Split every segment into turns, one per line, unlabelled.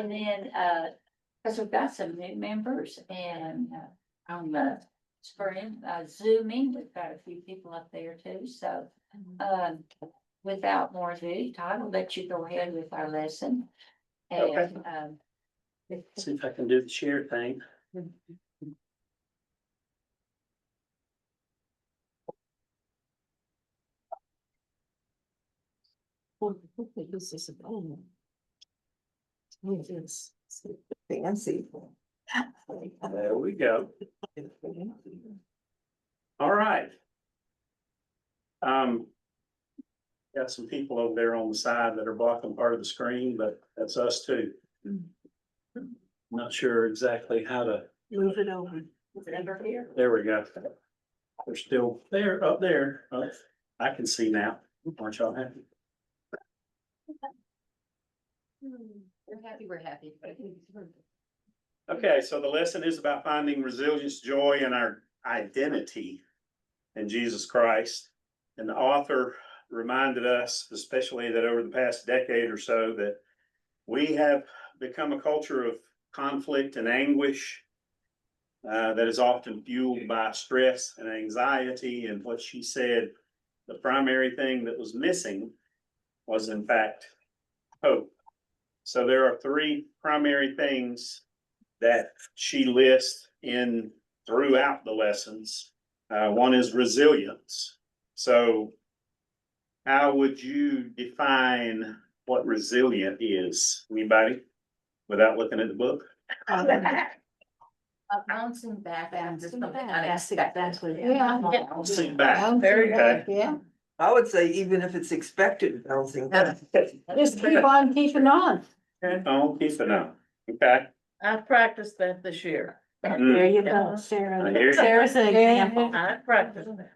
And then, cause we've got some new members and, on the spring, Zooming, we've got a few people up there too, so. Without more ado, Todd, I'll let you go ahead with our lesson.
Okay.
And,
See if I can do the share thing.
This is a bone. It is fancy.
There we go. All right. Got some people over there on the side that are blocking part of the screen, but that's us too. Not sure exactly how to,
Move it over.
there we go. They're still there, up there. Oh, I can see now. Aren't y'all happy?
we're happy.
Okay, so the lesson is about finding resilience, joy in our identity in Jesus Christ. And the author reminded us, especially that over the past decade or so, that we have become a culture of conflict and anguish that is often fueled by stress and anxiety. And what she said, the primary thing that was missing was, in fact, hope. So there are three primary things that she lists in throughout the lessons. One is resilience. So how would you define what resilient is? Anybody? Without looking at the book?
Bouncing back and just something
That's
unexpected.
exactly.
Bouncing back.
Very
Okay.
good, yeah.
I would say even if it's expected bouncing.
Just keep on keeping on.
Oh, keep it up. Okay.
I practiced that this year.
There you go,
I
Sarah.
hear you.
Sarah's an example.
I practiced that.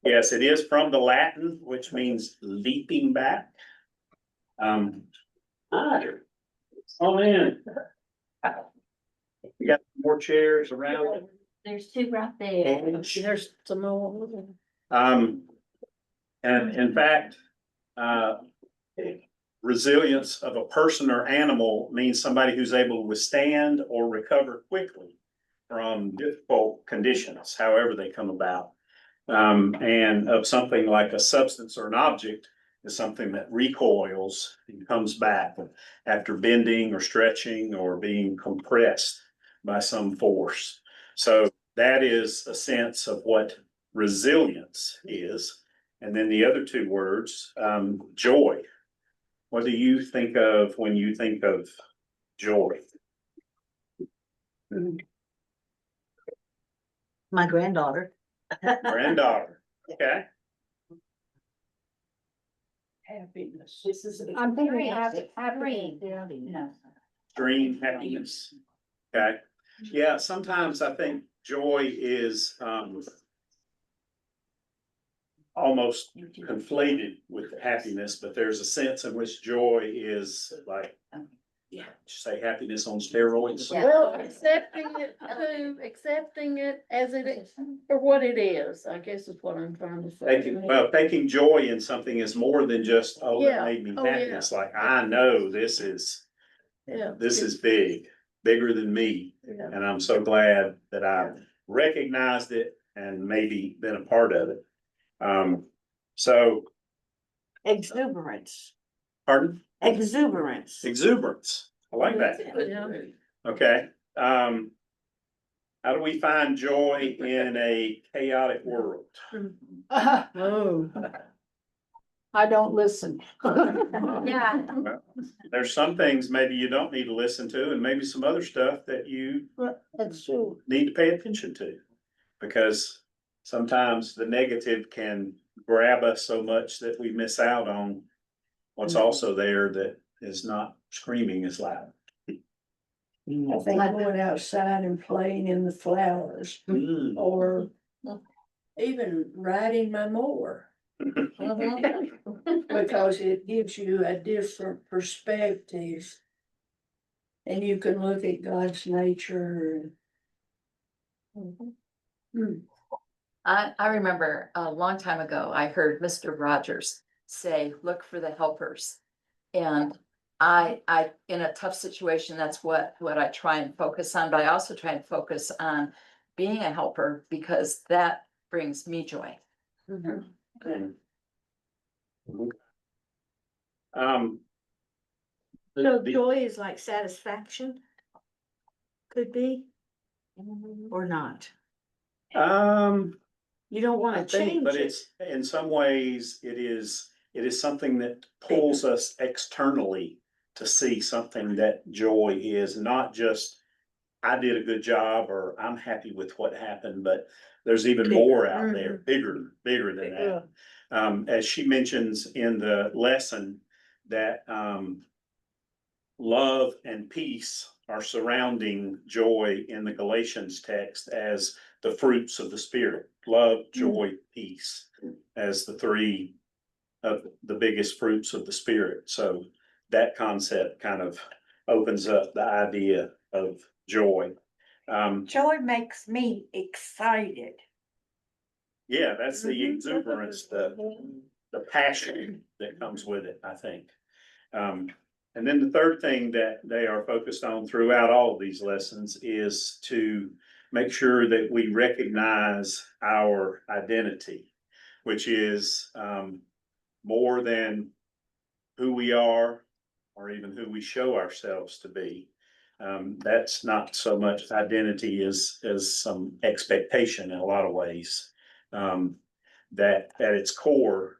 Yes, it is from the Latin, which means leaping back. Hi. Oh, man. We got more chairs around.
There's two right there.
There's some more.
And in fact, resilience of a person or animal means somebody who's able to withstand or recover quickly from difficult conditions, however they come about. And of something like a substance or an object is something that recoils and comes back after bending or stretching or being compressed by some force. So that is a sense of what resilience is. And then the other two words, joy. What do you think of when you think of joy?
My granddaughter.
Granddaughter, okay?
Happiness.
I'm very
happy.
happy.
No.
Dream, happiness. Okay, yeah, sometimes I think joy is almost conflated with happiness, but there's a sense in which joy is like, yeah, say happiness on steroids.
Yeah.
Well, accepting it as it is, for what it is, I guess is what I'm trying to say.
Taking joy in something is more than just, oh, it
Yeah.
made me
Oh,
happy.
yeah.
It's like, I know this is big, bigger than me.
Yeah.
And I'm so glad that I recognized it and maybe been a part of it. So,
Exuberance.
pardon?
Exuberance.
Exuberance. I like that.
Yeah.
Okay. How do we find joy in a chaotic world?
Oh.
I don't listen.
Yeah.
There's some things maybe you don't need to listen to, and maybe some other stuff that you
That's true.
need to pay attention to. Because sometimes the negative can grab us so much that we miss out on what's also there that is not screaming as loud.
I think going outside and playing in the flowers
Mm.
or even riding my mower. Because it gives you a different perspective. And you can look at God's nature.
I remember a long time ago, I heard Mr. Rogers say, look for the helpers. And in a tough situation, that's what I try and focus on, but I also try and focus on being a helper because that brings me joy.
Um. the-
So
the-
joy is like satisfaction? Could be, or not? You don't
I
wanna
think,
change
but
it.
it's, in some ways, it is something that pulls us externally to see something that joy is, not just, I did a good job, or I'm happy with what happened, but there's even more out there, bigger than that. As she mentions in the lesson, that, love and peace are surrounding joy in the Galatians text as the fruits of the Spirit. Love, joy, peace, as the three of the biggest fruits of the Spirit. So that concept kind of opens up the idea of joy.
Joy makes me excited.
Yeah, that's the exuberance, the passion that comes with it, I think. And then the third thing that they are focused on throughout all of these lessons is to make sure that we recognize our identity, which is more than who we are or even who we show ourselves to be. That's not so much identity as some expectation in a lot of ways. That at its core,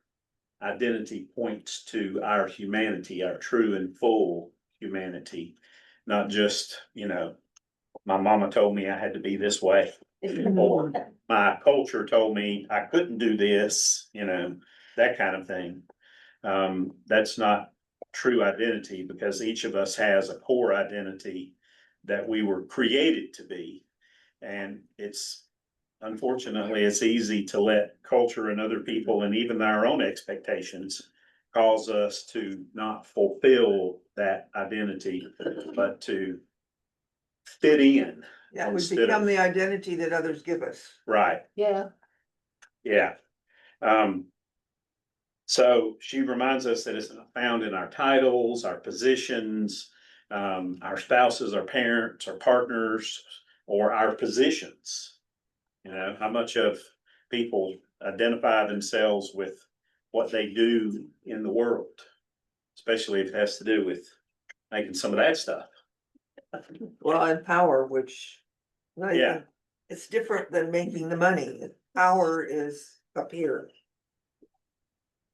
identity points to our humanity, our true and full humanity, not just, my mama told me I had to be this way, or my culture told me I couldn't do this, that kind of thing. That's not true identity, because each of us has a core identity that we were created to be. And unfortunately, it's easy to let culture and other people and even our own expectations cause us to not fulfill that identity, but to fit in.
Yeah, we
instead
become
of-
the identity that others give us.
Right,
Yeah.
yeah. So she reminds us that it's not found in our titles, our positions, our spouses, our parents, our partners, or our positions. How much of people identify themselves with what they do in the world, especially if it has to do with making some of that stuff.
Well, and power, which.
Yeah.
It's different than making the money. Power is up here.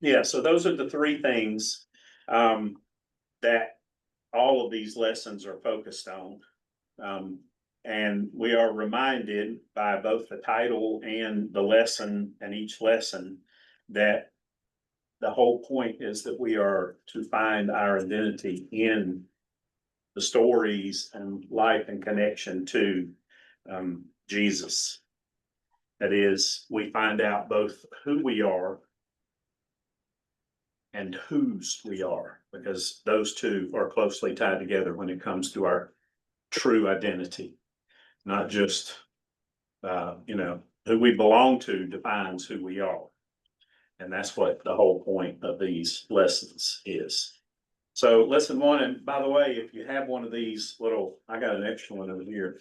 Yeah, so those are the three things that all of these lessons are focused on. And we are reminded by both the title and the lesson and each lesson that the whole point is that we are to find our identity in the stories and life and connection to Jesus. That is, we find out both who we are and whose we are, because those two are closely tied together when it comes to our true identity. Not just, who we belong to defines who we are. And that's what the whole point of these lessons is. So lesson one, and by the way, if you have one of these I got an extra one over here.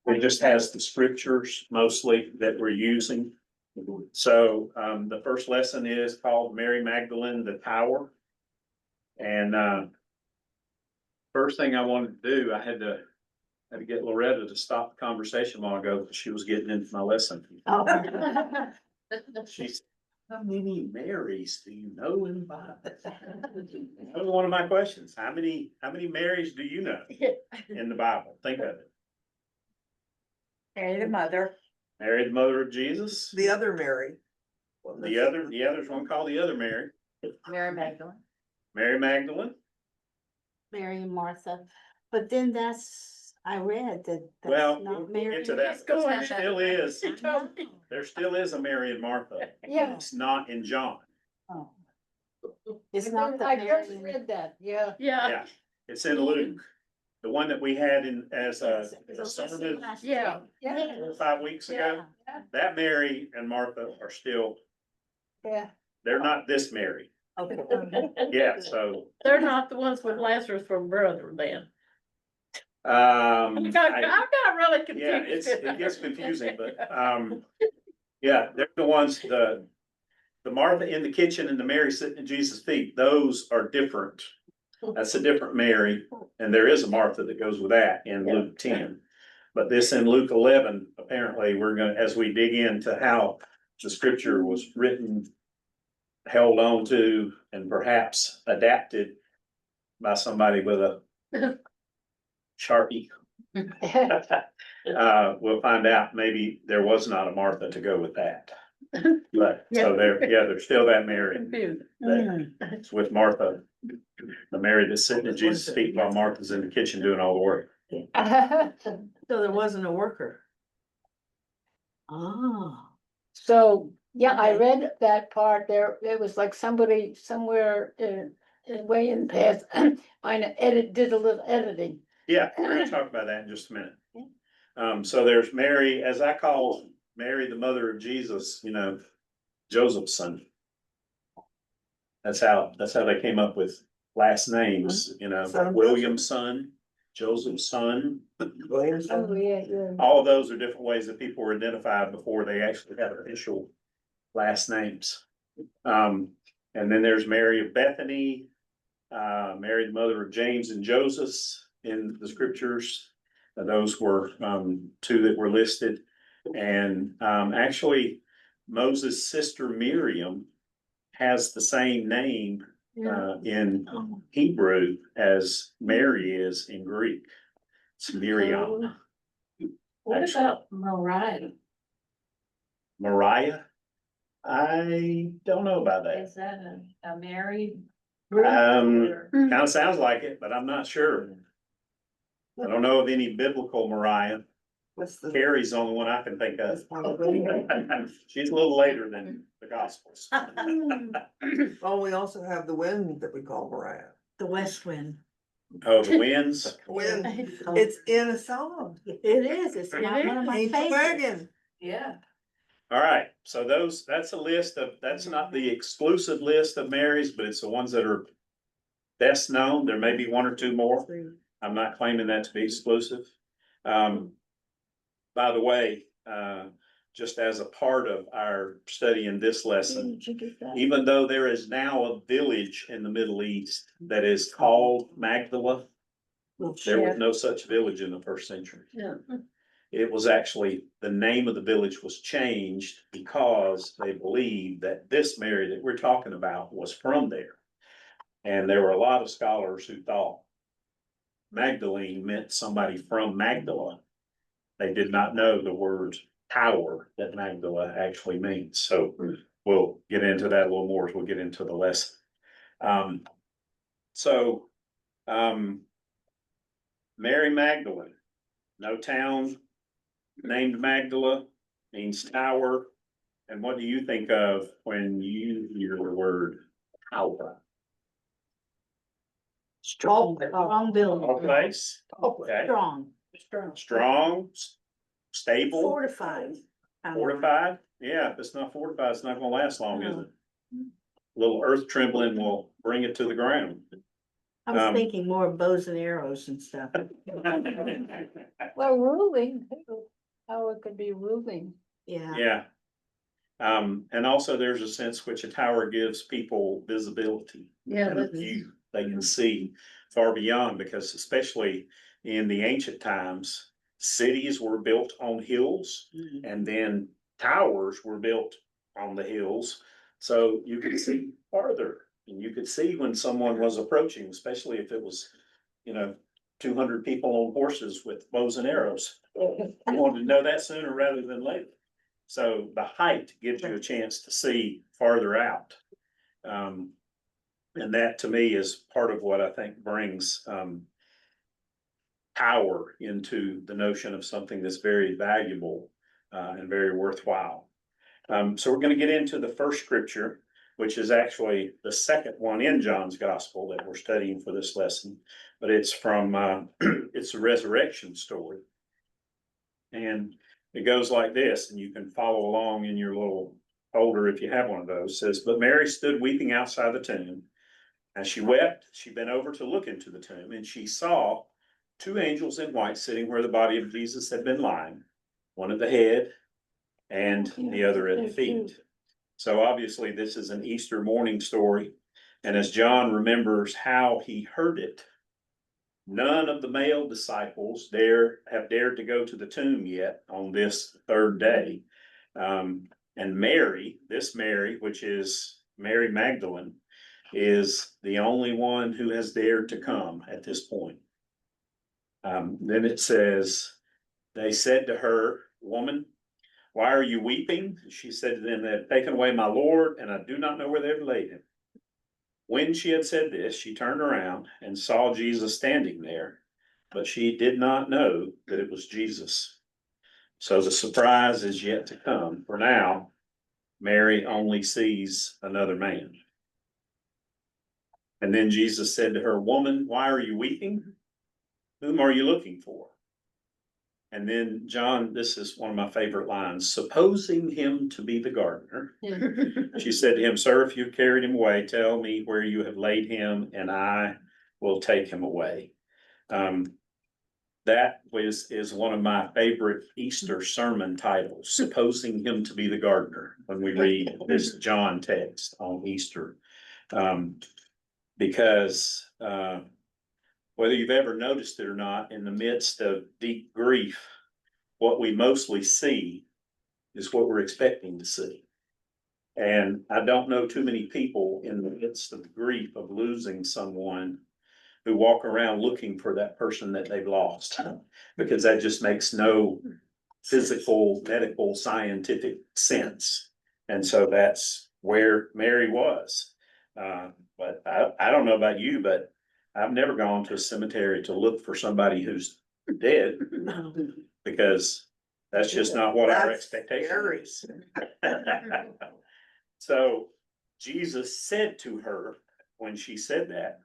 It just has the scriptures mostly that we're using. So, the first lesson is called Mary Magdalene, the Tower. And, first thing I wanted to do, I had to get Loretta to stop the conversation a while ago, because she was getting into my lesson. She said, how many Marys do you know in the Bible? That was one of my questions. How many Marys do you know in the Bible? Think of it.
Mary the mother.
Mary, the mother of Jesus.
The other Mary.
There's one called the other Mary.
Mary Magdalene.
Mary Magdalene.
Mary and Martha, but then I read that
Well,
that's
we'll
not
get
Mary.
to that.
Go
There
ahead.
still is.
She told me.
There still is a Mary and Martha.
Yeah.
It's not in John.
Oh. It's not the
I just
Mary.
read that, yeah.
Yeah,
Yeah, it's in Luke. The one that we had as a sermon
yeah.
4 or 5 weeks ago. That Mary and Martha are still,
Yeah.
they're not this Mary. Yeah, so,
They're not the ones with Lazarus from brother then.
um.
I got really confused.
Yeah, it gets confusing, but, yeah, they're the ones, the Martha in the kitchen and the Mary sitting at Jesus' feet, those are different. That's a different Mary, and there is a Martha that goes with that in Luke 10. But this in Luke 11, apparently, we're gonna, as we dig into how the scripture was written, held on to, and perhaps adapted by somebody with a Sharpie. We'll find out, maybe there was not a Martha to go with that. But, so there's still that Mary
Confused.
that's with Martha. The Mary that's sitting at Jesus' feet while Martha's in the kitchen doing all the work.
So there wasn't a worker. Oh.
So, yeah, I
Okay.
read that part there. It was like somebody somewhere way in past, did a little editing.
Yeah, we're gonna talk about that in just a minute. So there's Mary, as I call Mary, the mother of Jesus, Joseph's son. That's how they came up with last names,
Son of
William's son, Joseph's son.
Williamson.
Oh, yeah.
All of those are different ways that people were identified before they actually had official last names. And then there's Mary of Bethany, Mary, the mother of James and Joseph in the scriptures. Those were two that were listed. And actually, Moses' sister Miriam has the same name in Hebrew as Mary is in Greek. It's Miriam.
What
Actually.
about Mariah?
Mariah? I don't know about that.
Is that a married?
Kind of sounds like it, but I'm not sure. I don't know of any biblical Mariah.
What's the?
Carrie's the only one I can think
That's
of.
probably.
She's a little later than the Gospels.
Oh, we also have the wind that we call Mariah.
The west wind.
Oh, the winds.
Wind, it's in a song.
It is, it's
It
one of my
Ain't the
favorites.
wagon.
Yeah.
All right, so that's a list of, that's not the exclusive list of Marys, but it's the ones that are best known. There may be one or two more. I'm not claiming that to be exclusive. By the way, just as a part of our study in this lesson,
Did you get that?
even though there is now a village in the Middle East that is called Magdala, there was no such village in the first century.
Yeah.
It was actually, the name of the village was changed because they believed that this Mary that we're talking about was from there. And there were a lot of scholars who thought Magdalene meant somebody from Magdala. They did not know the word tower that Magdala actually means. So we'll get into that a little more as we'll get into the lesson. Mary Magdalene, no town named Magdala, means tower. And what do you think of when you hear the word tower?
Strong building.
A place, okay,
Strong.
strong, stable,
Fortified.
fortified. Yeah, if it's not fortified, it's not gonna last long, is it? A little earth trembling will bring it to the ground.
I was thinking more of bows and arrows and stuff.
Well, ruling, too. How it could be ruling.
Yeah.
Yeah. And also there's a sense which a tower gives people visibility.
Yeah,
And a
that's,
view. They can see far beyond, because especially in the ancient times, cities were built on hills and then towers were built on the hills. So you could see farther and you could see when someone was approaching, especially if it was, 200 people on horses with bows and arrows. You wanted to know that sooner rather than later. So the height gives you a chance to see farther out. And that to me is part of what I think brings power into the notion of something that's very valuable and very worthwhile. So we're going to get into the first scripture, which is actually the second one in John's gospel that we're studying for this lesson, but it's from, it's a resurrection story. And it goes like this, and you can follow along in your little folder if you have one of those. Says, but Mary stood weeping outside the tomb. As she wept, she bent over to look into the tomb, and she saw two angels in white sitting where the body of Jesus had been lying, one at the head and the other at the feet. So obviously this is an Easter morning story. And as John remembers how he heard it, none of the male disciples have dared to go to the tomb yet on this third day. And Mary, this Mary, which is Mary Magdalene, is the only one who has dared to come at this point. Then it says, they said to her, woman, why are you weeping? She said to them, they have taken away my Lord, and I do not know where they have laid him. When she had said this, she turned around and saw Jesus standing there, but she did not know that it was Jesus. So the surprise is yet to come. For now, Mary only sees another man. And then Jesus said to her, woman, why are you weeping? Whom are you looking for? And then John, this is one of my favorite lines, supposing him to be the gardener. She said to him, sir, if you carried him away, tell me where you have laid him, and I will take him away. That is one of my favorite Easter sermon titles, supposing him to be the gardener, when we read this John text on Easter. Because whether you've ever noticed it or not, in the midst of deep grief, what we mostly see is what we're expecting to see. And I don't know too many people in the midst of the grief of losing someone who walk around looking for that person that they've lost, because that just makes no physical, medical, scientific sense. And so that's where Mary was. But I don't know about you, but I've never gone to a cemetery to look for somebody who's dead, because that's just not what our
That's
expectation
scary.
is. So Jesus said to her, when she said that,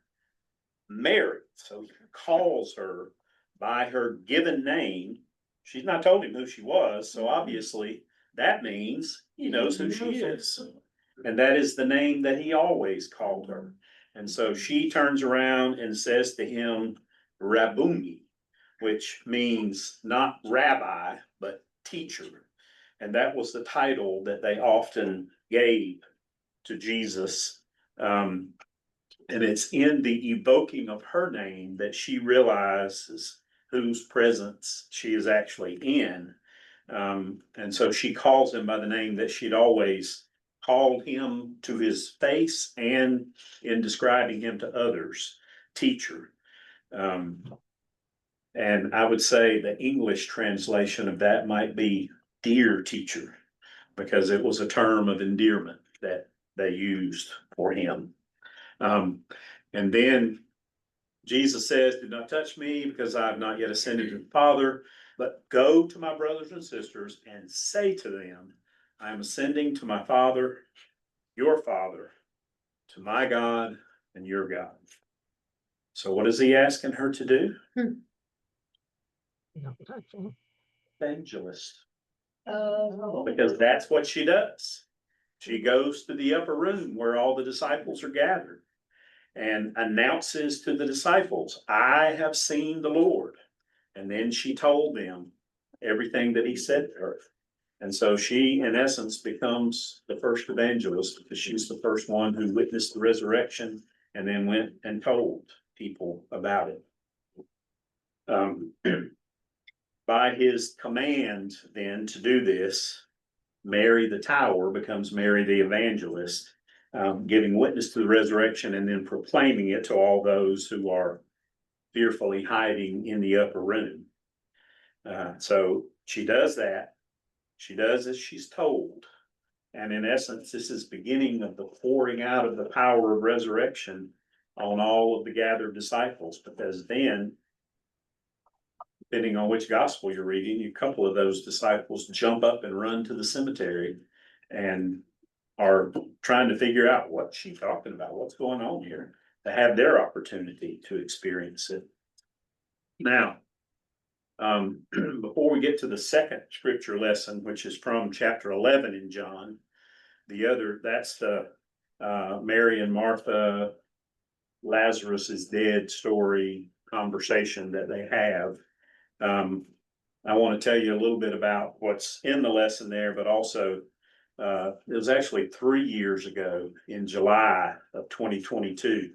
Mary, so he calls her by her given name. She's not told him who she was, so obviously that means he knows who she is. And that is the name that he always called her. And so she turns around and says to him, Rabboni, which means not rabbi, but teacher. And that was the title that they often gave to Jesus. And it's in the evoking of her name that she realizes whose presence she is actually in. And so she calls him by the name that she'd always called him to his face, and in describing him to others, teacher. And I would say the English translation of that might be dear teacher, because it was a term of endearment that they used for him. And then Jesus says, do not touch me, because I have not yet ascended to the Father, but go to my brothers and sisters and say to them, I am ascending to my Father, your Father, to my God and your God. So what is he asking her to do? Evangelist. Because that's what she does. She goes to the upper room where all the disciples are gathered and announces to the disciples, I have seen the Lord. And then she told them everything that he said to her. And so she, in essence, becomes the first evangelist, because she's the first one who witnessed the resurrection and then went and told people about it. By his command then to do this, Mary the Tower becomes Mary the Evangelist, giving witness to the resurrection and then proclaiming it to all those who are fearfully hiding in the upper room. So she does that. She does as she's told. And in essence, this is beginning of the pouring out of the power of resurrection on all of the gathered disciples, because then, depending on which gospel you're reading, a couple of those disciples jump up and run to the cemetery and are trying to figure out what she's talking about, what's going on here, to have their opportunity to experience it. Now, before we get to the second scripture lesson, which is from chapter 11 in John, the other, that's the, Mary and Martha, Lazarus is dead story conversation that they have. I want to tell you a little bit about what's in the lesson there, but also, it was actually 3 years ago in July of 2022.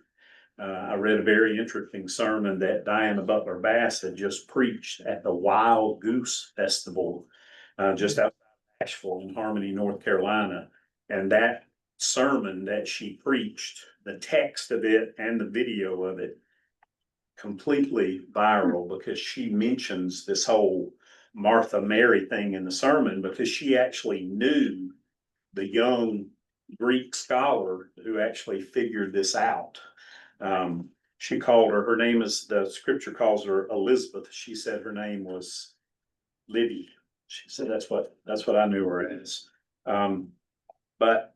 I read a very interesting sermon that Diana Butler Bass had just preached at the Wild Goose Festival, just outside of Asheville in Harmony, North Carolina. And that sermon that she preached, the text of it and the video of it, completely viral because she mentions this whole Martha Mary thing in the sermon because she actually knew the young Greek scholar who actually figured this out. She called her name is, the scripture calls her Elizabeth. She said her name was Liddy. She said, that's what I knew her as. But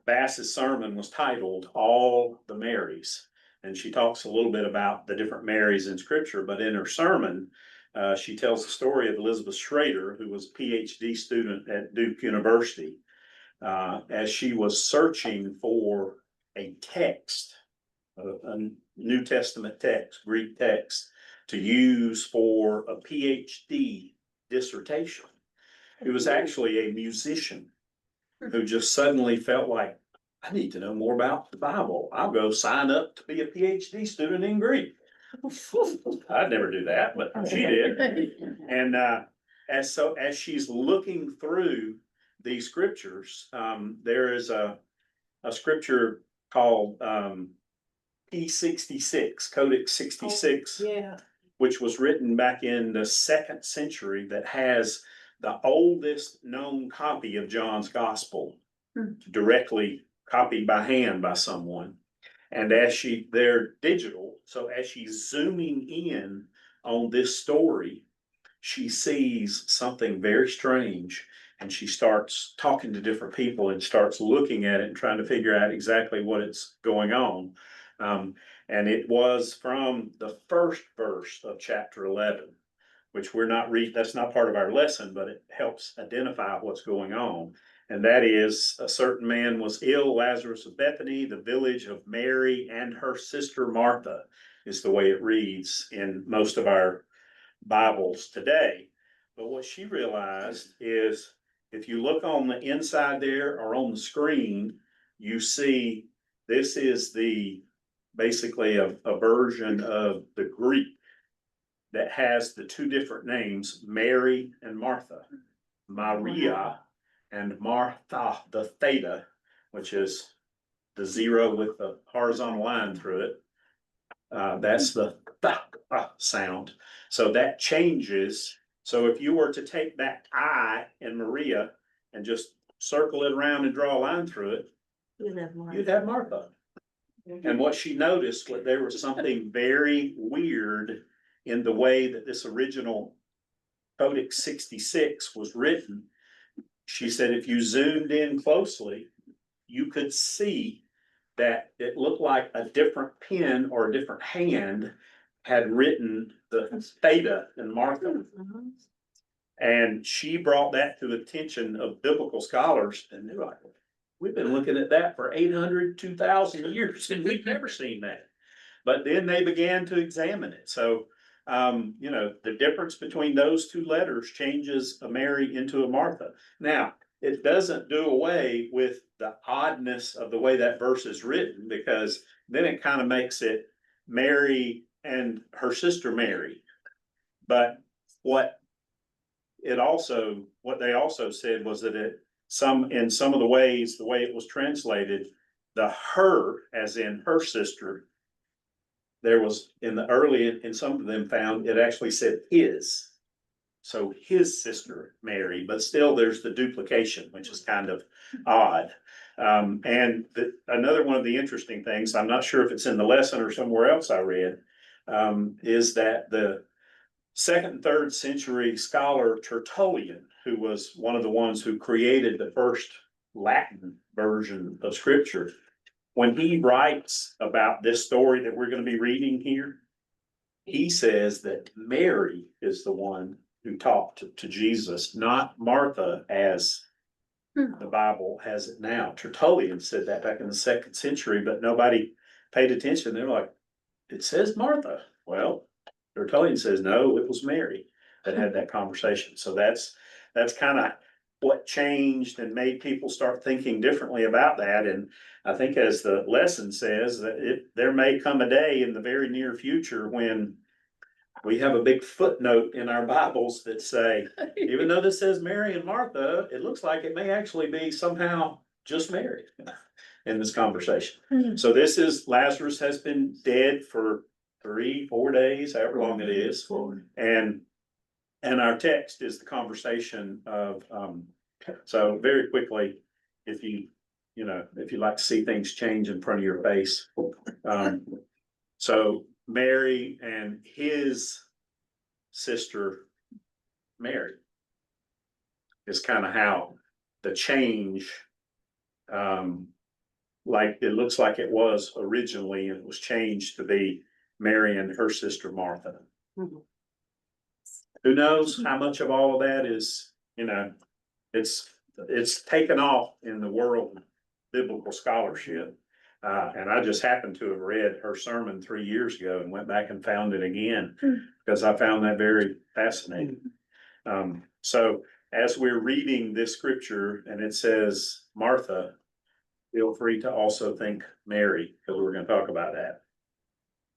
Bass's sermon was titled All the Marys. And she talks a little bit about the different Marys in scripture, but in her sermon, she tells the story of Elizabeth Schrader, who was a PhD student at Duke University, as she was searching for a text, a New Testament text, Greek text, to use for a PhD dissertation. He was actually a musician who just suddenly felt like, I need to know more about the Bible. I'll go sign up to be a PhD student in Greek. I'd never do that, but she did. And as she's looking through these scriptures, there is a scripture called P66, Codex 66,
Yeah.
which was written back in the 2nd century, that has the oldest known copy of John's Gospel, directly copied by hand by someone. And they're digital, so as she's zooming in on this story, she sees something very strange, and she starts talking to different people and starts looking at it and trying to figure out exactly what it's going on. And it was from the first verse of chapter 11, which we're not reading, that's not part of our lesson, but it helps identify what's going on. And that is, a certain man was ill, Lazarus of Bethany, the village of Mary and her sister Martha, is the way it reads in most of our Bibles today. But what she realized is, if you look on the inside there or on the screen, you see this is basically a version of the Greek that has the two different names, Mary and Martha. Maria and Martha, the theta, which is the zero with the horizontal line through it. That's the th sound. So that changes. So if you were to take that I in Maria and just circle it around and draw a line through it, you'd have Martha. And what she noticed was there was something very weird in the way that this original Codex 66 was written. She said if you zoomed in closely, you could see that it looked like a different pen or a different hand had written the theta in Martha. And she brought that to the attention of biblical scholars, and they're like, we've been looking at that for 800, 2,000 years, and we've never seen that. But then they began to examine it. So, the difference between those two letters changes a Mary into a Martha. Now, it doesn't do away with the oddness of the way that verse is written, because then it kind of makes it Mary and her sister Mary. But what they also said was that in some of the ways, the way it was translated, the her, as in her sister, there was in some of them found, it actually said his. So his sister Mary, but still there's the duplication, which is kind of odd. Another one of the interesting things, I'm not sure if it's in the lesson or somewhere else I read, is that the 2nd and 3rd century scholar Tertullian, who was one of the ones who created the first Latin version of scripture, when he writes about this story that we're going to be reading here, he says that Mary is the one who talked to Jesus, not Martha, as the Bible has it now. Tertullian said that back in the 2nd century, but nobody paid attention. They're like, it says Martha. Well, Tertullian says, no, it was Mary that had that conversation. So that's kind of what changed and made people start thinking differently about that. And I think as the lesson says, that there may come a day in the very near future when we have a big footnote in our Bibles that say, even though this says Mary and Martha, it looks like it may actually be somehow just Mary in this conversation. So this is, Lazarus has been dead for 3-4 days, however long it is. And our text is the conversation of, so very quickly, if you like to see things change in front of your face. So Mary and his sister Mary is kind of how the change, like it looks like it was originally, and it was changed to be Mary and her sister Martha. Who knows how much of all of that is, it's taken off in the world of biblical scholarship. And I just happened to have read her sermon 3 years ago and went back and found it again because I found that very fascinating. So as we're reading this scripture and it says Martha, feel free to also think Mary, because we're going to talk about that.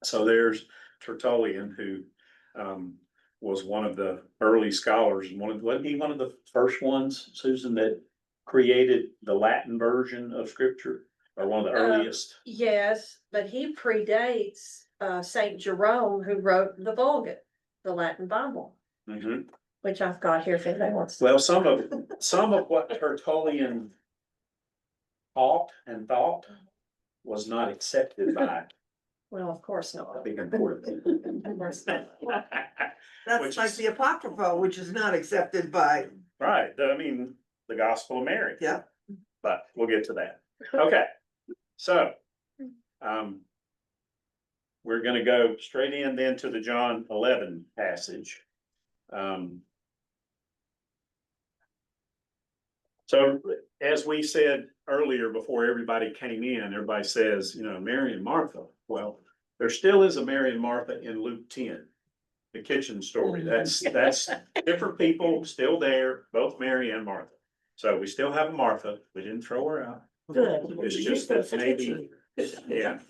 So there's Tertullian, who was one of the early scholars, and wasn't he one of the first ones, Susan, that created the Latin version of scripture, or one of the earliest?
Yes, but he predates Saint Jerome, who wrote the Vulgate, the Latin Bible,
Mhm.
which I've got here if anybody wants to.
Well, some of what Tertullian taught and thought was not accepted by
Well, of course
a
not.
big important.
Of course not.
That's
Which
like
is-
the Apocrypha, which is not accepted by,
Right, I mean, the Gospel of Mary.
yeah.
But we'll get to that. Okay, so, we're gonna go straight in then to the John 11 passage. So as we said earlier, before everybody came in, everybody says, Mary and Martha. Well, there still is a Mary and Martha in Luke 10, the kitchen story. That's different people still there, both Mary and Martha. So we still have a Martha. We didn't throw her out.
Good.
It's just that maybe, yeah,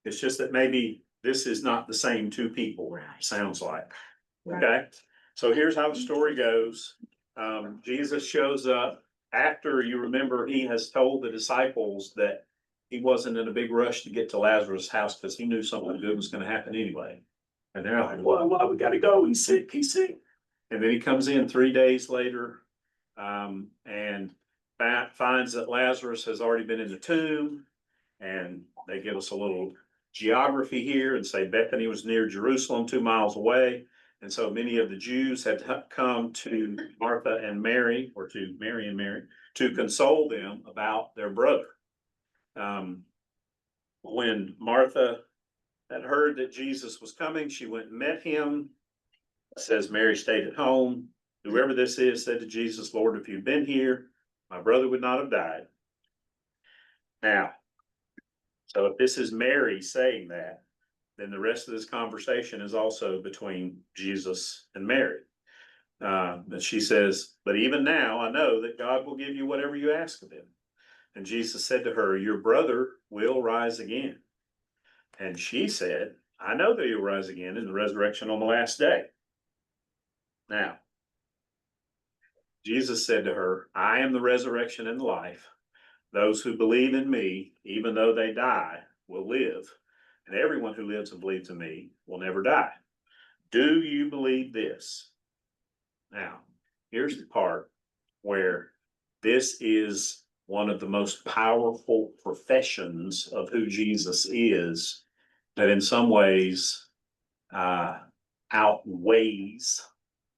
it's just that maybe this is not the same two people, sounds like. Okay, so here's how the story goes. Jesus shows up after, you remember, he has told the disciples that he wasn't in a big rush to get to Lazarus' house because he knew something good was gonna happen anyway. And they're like, well, we gotta go, he's sick. And then he comes in 3 days later, and finds that Lazarus has already been in the tomb. And they give us a little geography here and say Bethany was near Jerusalem, 2 miles away. And so many of the Jews had come to Martha and Mary, or to Mary and Mary, to console them about their brother. When Martha had heard that Jesus was coming, she went and met him. It says Mary stayed at home. Whoever this is said to Jesus, Lord, if you'd been here, my brother would not have died. Now, so if this is Mary saying that, then the rest of this conversation is also between Jesus and Mary. But she says, but even now I know that God will give you whatever you ask of him. And Jesus said to her, your brother will rise again. And she said, I know that he'll rise again in the resurrection on the last day. Now, Jesus said to her, I am the resurrection and the life. Those who believe in me, even though they die, will live. And everyone who lives and believes in me will never die. Do you believe this? Now, here's the part where this is one of the most powerful professions of who Jesus is, that in some ways outweighs,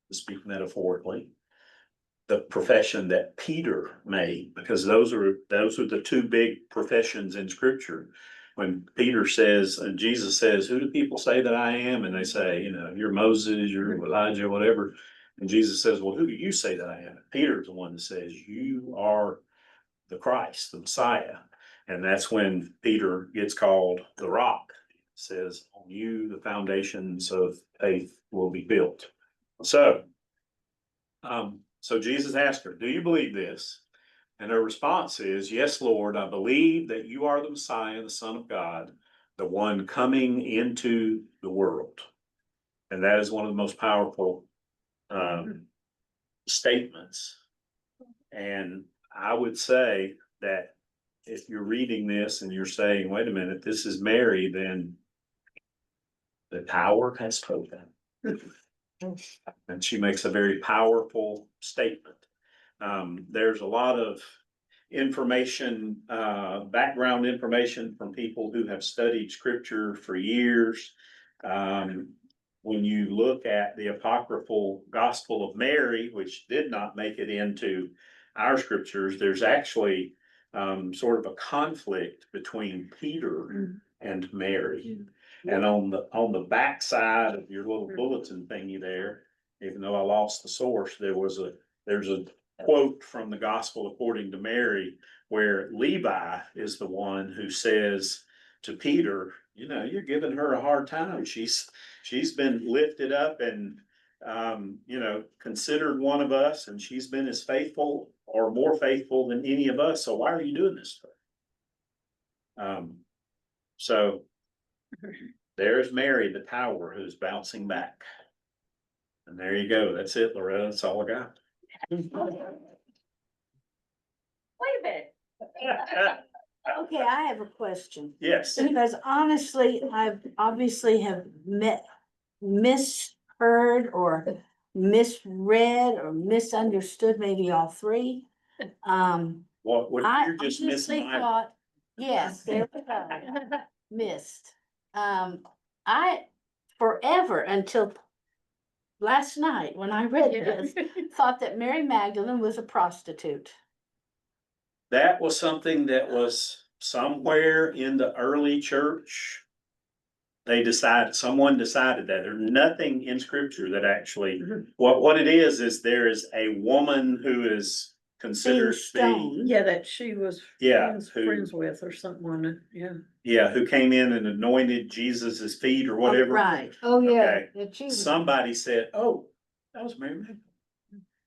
to speak metaphorically, the profession that Peter made, because those are the two big professions in scripture. When Peter says, and Jesus says, who do people say that I am? And they say, you're Moses, you're Elijah, whatever. And Jesus says, well, who do you say that I am? Peter's the one that says, you are the Christ, the Messiah. And that's when Peter gets called the rock. It says, on you, the foundations of faith will be built. So Jesus asked her, do you believe this? And her response is, yes, Lord, I believe that you are the Messiah, the Son of God, the one coming into the world. And that is one of the most powerful statements. And I would say that if you're reading this and you're saying, wait a minute, this is Mary, then the power has spoken. And she makes a very powerful statement. There's a lot of information, background information from people who have studied scripture for years. When you look at the apocryphal Gospel of Mary, which did not make it into our scriptures, there's actually sort of a conflict between Peter and Mary. And on the back side of your little bulletin thingy there, even though I lost the source, there's a quote from the Gospel according to Mary, where Levi is the one who says to Peter, you're giving her a hard time. She's been lifted up and considered one of us, and she's been as faithful or more faithful than any of us. So why are you doing this? So there's Mary, the tower, who's bouncing back. And there you go. That's it, Loretta. That's all I got.
Wait a minute.
Okay, I have a question.
Yes.
Because honestly, I've obviously have misheard or misread or misunderstood, maybe all three.
What
I
you're just
honestly
missing.
thought, yes, there we go. Missed. I forever until last night when I read this, thought that Mary Magdalene was a prostitute.
That was something that was somewhere in the early church. Someone decided that. There's nothing in scripture that actually, what it is there is a woman who is considered
stoned.
Yeah, that she was friends with or something on it, yeah.
who came in and anointed Jesus's feet or whatever.
Right.
Oh, yeah.
Okay. Somebody said, oh, that was Mary Magdalene.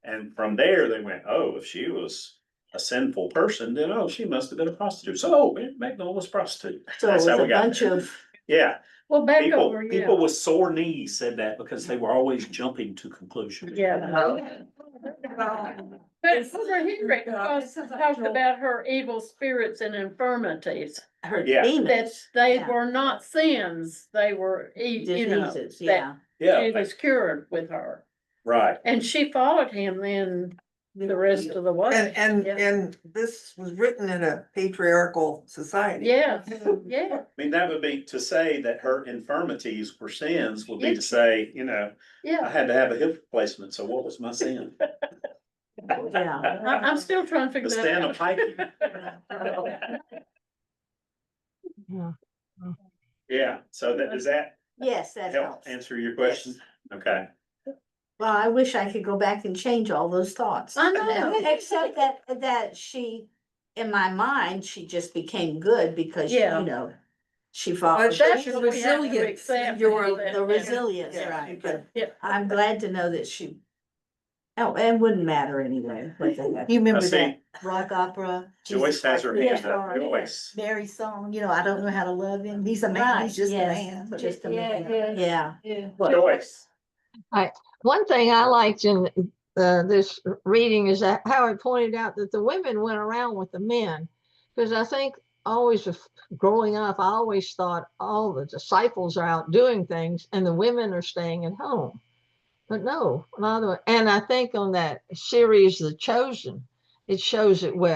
And from there they went, oh, if she was a sinful person, then she must have been a prostitute. So Mary Magdalene was a prostitute.
So it was a bunch of.
Yeah.
Well, back
People,
over, yeah.
people with sore knees said that because they were always jumping to conclusions.
Yeah. But over here, talked about her evil spirits and infirmities,
Her
Yeah.
demons.
that they
Yeah.
were not sins, they were,
Diseases,
that
Yeah,
she was cured with her.
right.
And she followed him then the rest of the way.
And this was written in a patriarchal society.
Yeah, yeah.
I mean, that would be to say that her infirmities were sins would be to say, I
Yeah,
had to have a hip replacement. So what was my sin?
Yeah.
I'm still trying to
The
figure
stand of
that
hiking. Yeah. So does that
Yes, that
help
helps.
answer your question? Okay.
Well, I wish I could go back and change all those thoughts.
I know.
Except that she, in my mind, she just became good because,
Yeah.
she followed.
That's
She's
what we have to
resilient.
accept.
The resilience,
Yeah.
right, but
Yeah.
I'm glad to know that she. Oh, it wouldn't matter anyway. What they had.
You remember
I see.
that rock opera?
Joyce
Jesus
has her
Christ,
hand up. Joyce.
Mary's song, I don't know how to love him. He's a man,
Right,
he's just a
yes.
man. But
Just a man. Yeah.
Joyce.
One thing I liked in this reading is that how it pointed out that the women went around with the men. Because I think always growing up, I always thought all the disciples are out doing things and the women are staying at home. But no, and I think on that series, The Chosen, it shows it well.